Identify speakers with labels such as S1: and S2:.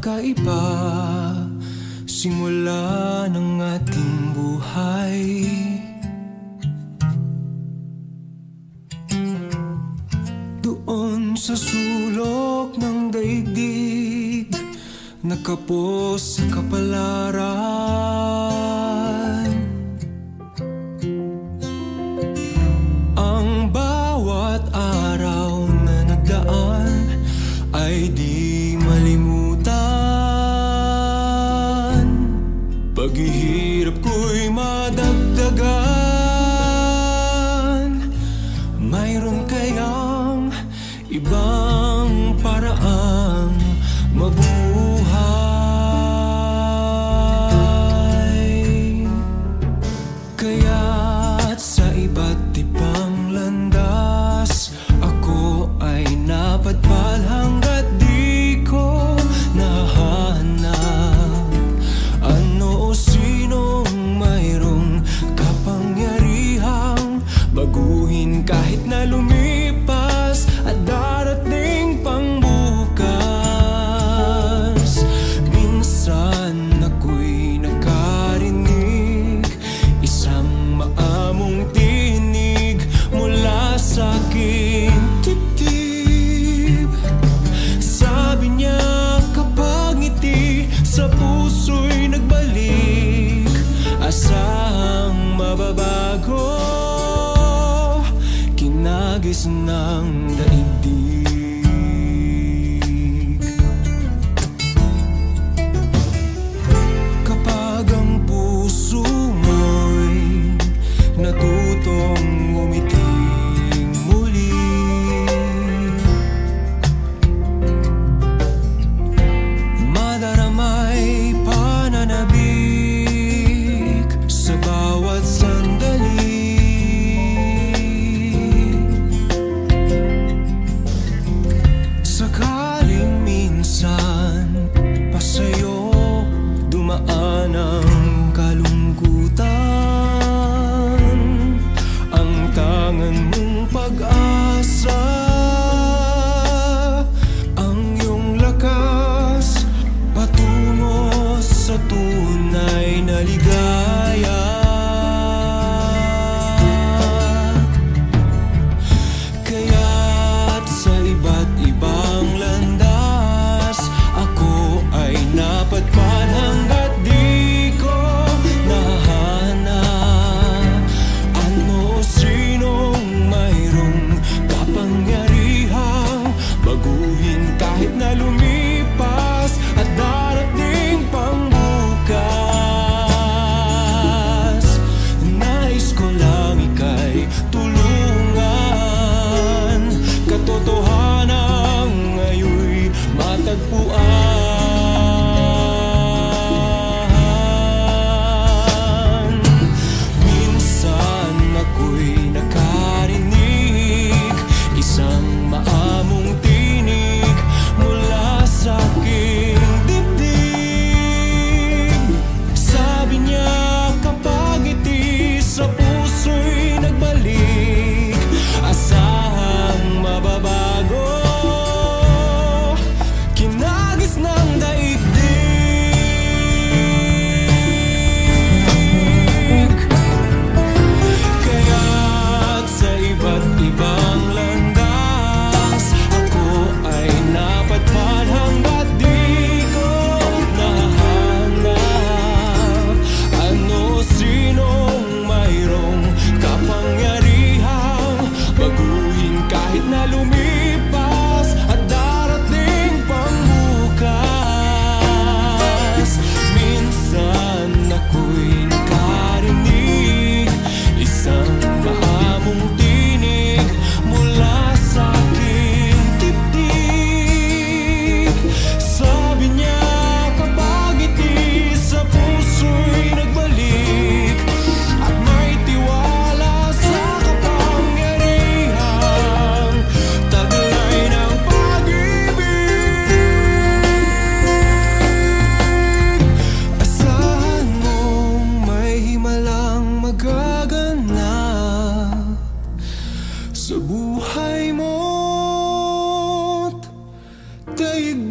S1: kakaiba, simula ng ating buhay. Doon sa sulok ng daigdig, nakapos sa kapalaran. Ang bawat araw na nagdaan ay di malimutan. Paghihirap ko'y madagdagan. Mayroon kayang ibang paraang mabuhay? Kaya't sa iba't ibang landas, ako ay napadpad hanggat di ko nahanap ano o sinong mayroong kapangyarihang baguhin kahit na lumipas at darating pang bukas. Minsan ako'y nagkarinig isang maamong tinig mula sa aking dibdib. Sabi niya kapag ngiti sa puso'y nagbalik, asang mababago, kinagis ng daigdig. Kapag ang puso mo'y natutong umiting muli, madaramay pananabik sa bawat sandali. Sakaling minsan pa sa'yo dumaan ang kalungkutan, ang tangan mong pag-asa, ang iyong lakas patungo sa tunay na ligaya. Kaya't sa iba't ibang landas, ako ay napadpad hanggat di ko nahanap ano o sinong mayroong kapangyarihang baguhin kahit na lumipas at darating pang bukas. Nais ko lang ika'y tulungan, katotohanan ngayon'y matagpuan. Minsan ako'y nakarinig isang maamong tinig mula sa aking dibdib. Sabi niya kapag ngiti sa puso'y nagbalik, asahang mababago, kinagis ng daigdig. Kaya't sa iba't ibang landas, ako ay napadpad hanggat di ko nahanap ano sinong mayroong kapangyarihang baguhin kahit na lumipas at darating pang bukas. Minsan ako'y nakarinig isang maamong tinig mula sa aking dibdib. Sabi niya kapag ngiti sa puso'y nagbalik at may tiwala sa kapangyarihang taglay ng pag-ibig. Asahan mong may himalang magaganap sa buhay mo't daigdig.